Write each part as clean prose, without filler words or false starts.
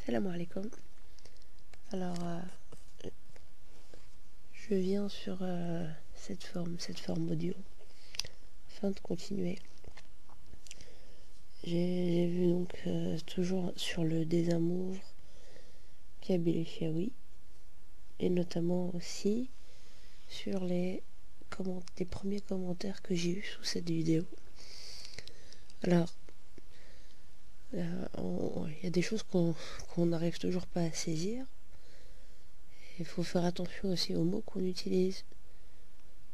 Salam alaikum. Alors, je viens sur cette forme audio afin de continuer. J'ai vu donc toujours sur le désamour Kabylie Chaoui et notamment aussi sur les premiers commentaires que j'ai eus sous cette vidéo. Alors, il y a des choses qu'on n'arrive toujours pas à saisir. Il faut faire attention aussi aux mots qu'on utilise.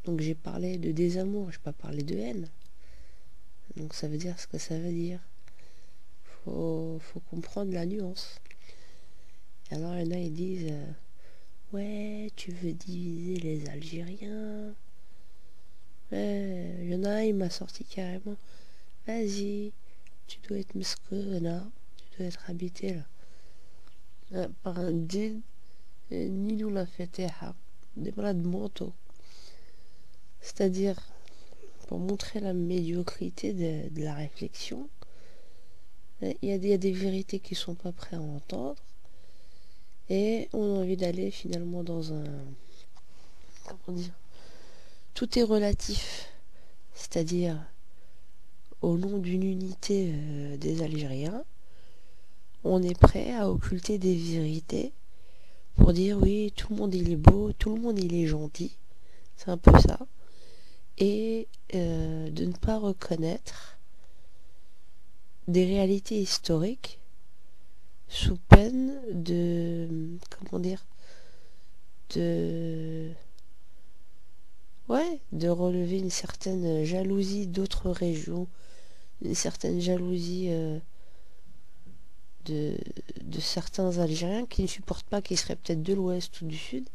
Donc j'ai parlé de désamour, je n'ai pas parlé de haine. Donc ça veut dire ce que ça veut dire. Faut comprendre la nuance. Et alors il y en a, ils disent ouais, tu veux diviser les Algériens. Ouais, il y en a, il m'a sorti carrément. Vas-y, tu dois être mesquena, tu dois être habité là. Par un djinn, ni nous la fêteha, des malades mentaux. C'est-à-dire, pour montrer la médiocrité de la réflexion, il y a des vérités qui sont pas prêts à entendre et on a envie d'aller finalement dans un... Comment dire? Tout est relatif. C'est-à-dire, au nom d'une unité des Algériens, on est prêt à occulter des vérités pour dire oui, tout le monde il est beau, tout le monde il est gentil. C'est un peu ça. Et de ne pas reconnaître des réalités historiques sous peine de... Comment dire? De relever une certaine jalousie d'autres régions, une certaine jalousie de certains Algériens qui ne supportent pas, qui seraient peut-être de l'ouest ou du sud,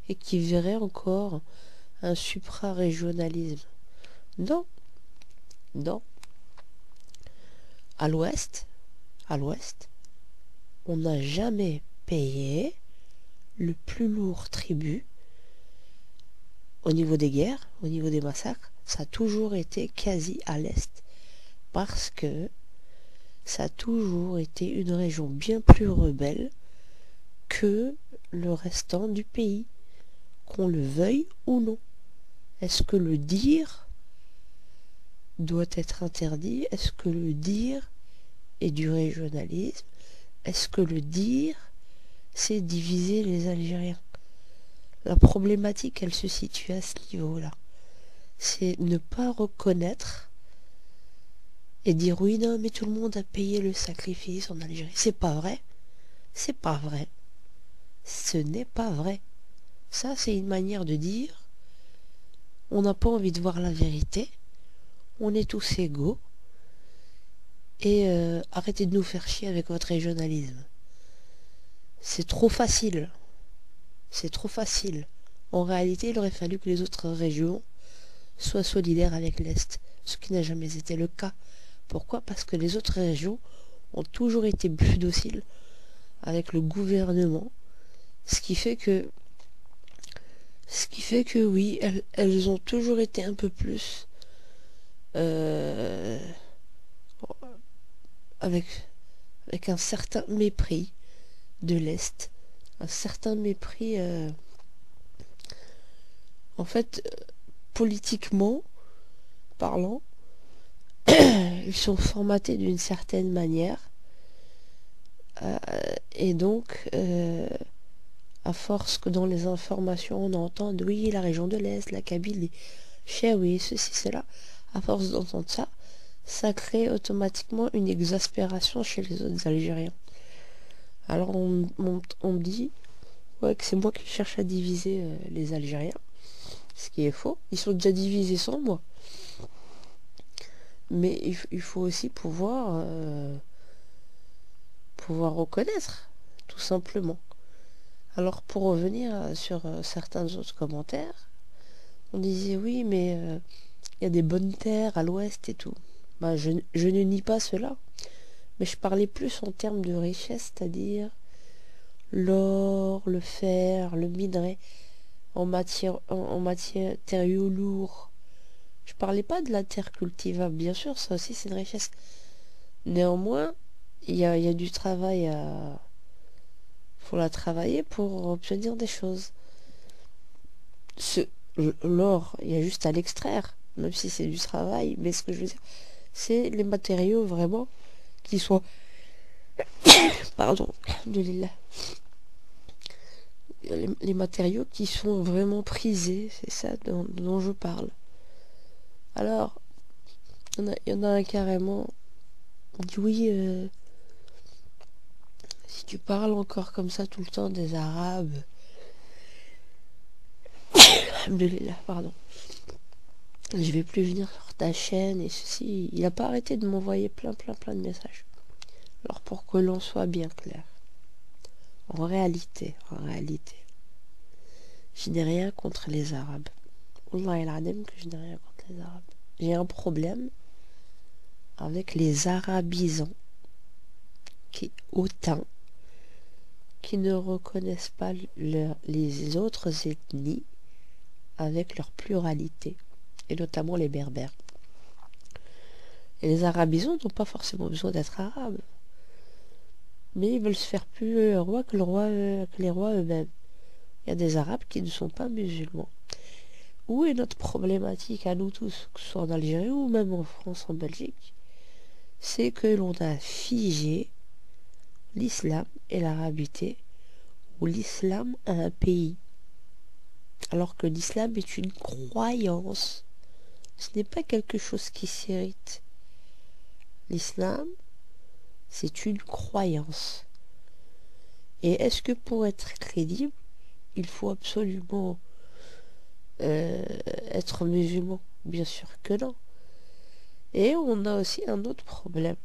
et qui verraient encore un supra-régionalisme. Non, non. À l'ouest, on n'a jamais payé le plus lourd tribut au niveau des guerres, au niveau des massacres. Ça a toujours été quasi à l'est, parce que ça a toujours été une région bien plus rebelle que le restant du pays, qu'on le veuille ou non. Est-ce que le dire doit être interdit? Est-ce que le dire est du régionalisme? Est-ce que le dire, c'est diviser les Algériens? La problématique, elle se situe à ce niveau-là. C'est ne pas reconnaître et dire oui, non, mais tout le monde a payé le sacrifice en Algérie. C'est pas vrai. C'est pas vrai. Ce n'est pas vrai. Ça, c'est une manière de dire on n'a pas envie de voir la vérité, on est tous égaux, et arrêtez de nous faire chier avec votre régionalisme. C'est trop facile. C'est trop facile. En réalité, il aurait fallu que les autres régions soient solidaires avec l'Est, ce qui n'a jamais été le cas. Pourquoi? Parce que les autres régions ont toujours été plus dociles avec le gouvernement, ce qui fait que oui, elles ont toujours été un peu plus avec un certain mépris de l'Est, un certain mépris en fait, politiquement parlant, ils sont formatés d'une certaine manière et donc à force que dans les informations on entend oui, la région de l'Est, la Kabylie, oui, ceci, cela, à force d'entendre ça, ça crée automatiquement une exaspération chez les autres Algériens. Alors on me dit ouais, que c'est moi qui cherche à diviser les Algériens, ce qui est faux. Ils sont déjà divisés sans moi. Mais il faut aussi pouvoir reconnaître, tout simplement. Alors pour revenir sur certains autres commentaires, on disait oui, mais il y a des bonnes terres à l'ouest et tout. Bah, je ne nie pas cela, mais je parlais plus en termes de richesse, c'est-à-dire l'or, le fer, le minerai en matériaux lourds. Je parlais pas de la terre cultivable, bien sûr, ça aussi c'est une richesse. Néanmoins, il y a du travail faut la travailler pour obtenir des choses. L'or, il y a juste à l'extraire, même si c'est du travail, mais ce que je veux dire, c'est les matériaux vraiment qui sont, pardon, les matériaux qui sont vraiment prisés, c'est ça dont je parle. Alors, il y en a un carrément, on dit oui, si tu parles encore comme ça tout le temps des Arabes, pardon, je vais plus venir sur ta chaîne et ceci. Il a pas arrêté de m'envoyer plein de messages. Alors pour que l'on soit bien clair, en réalité, je n'ai rien contre les Arabes. Wallah el adem que je n'ai rien contre les Arabes. J'ai un problème avec les arabisants qui hautains qui ne reconnaissent pas les autres ethnies avec leur pluralité, et notamment les berbères. Et les arabisants n'ont pas forcément besoin d'être arabes, mais ils veulent se faire plus rois que les rois eux-mêmes. Il y a des arabes qui ne sont pas musulmans. Où est notre problématique à nous tous, que ce soit en Algérie ou même en France, en Belgique? C'est que l'on a figé l'islam et l'arabité, ou l'islam à un pays. Alors que l'islam est une croyance. Ce n'est pas quelque chose qui s'hérite. L'islam, c'est une croyance. Et est-ce que pour être crédible, il faut absolument être musulman? Bien sûr que non. Et on a aussi un autre problème.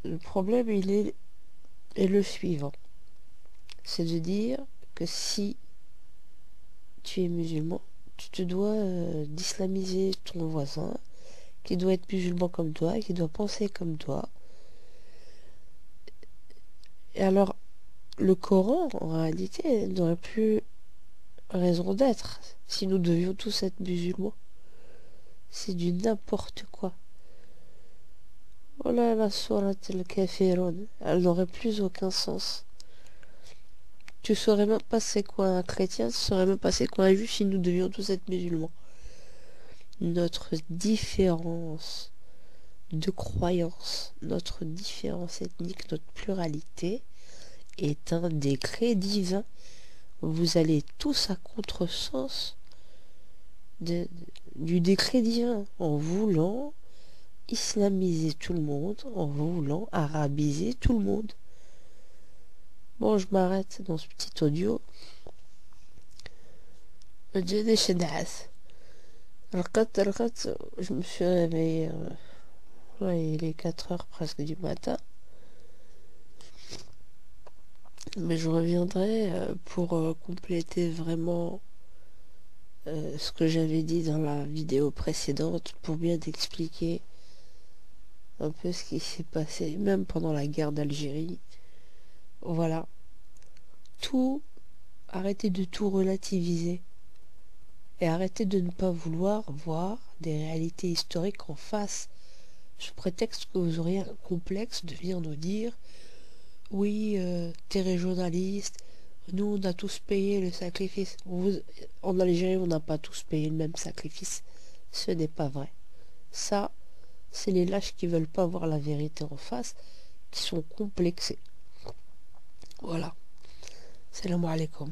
Le problème, il est le suivant. C'est de dire que si tu es musulman, tu te dois d'islamiser ton voisin, qui doit être musulman comme toi, qui doit penser comme toi. Et alors, le Coran, en réalité, n'aurait plus raison d'être si nous devions tous être musulmans. C'est du n'importe quoi. Oh là là, surat al-Kafirun, elle n'aurait plus aucun sens. Tu saurais même pas c'est quoi un chrétien, tu saurais même pas c'est quoi un juif si nous devions tous être musulmans. Notre différence de croyance, notre différence ethnique, notre pluralité est un décret divin. Vous allez tous à contresens du décret divin en voulant islamiser tout le monde, en voulant arabiser tout le monde. Bon, je m'arrête dans ce petit audio. Je me suis réveillé, il est 4 heures presque du matin. Mais je reviendrai pour compléter vraiment ce que j'avais dit dans la vidéo précédente, pour bien expliquer un peu ce qui s'est passé, même pendant la guerre d'Algérie. Voilà. Arrêtez de tout relativiser. Et arrêtez de ne pas vouloir voir des réalités historiques en face, sous prétexte que vous auriez un complexe de venir nous dire « Oui, t'es régionaliste, nous on a tous payé le sacrifice. » En Algérie, on n'a pas tous payé le même sacrifice. Ce n'est pas vrai. Ça, c'est les lâches qui veulent pas voir la vérité en face, qui sont complexés. Voilà. Salam alaikum.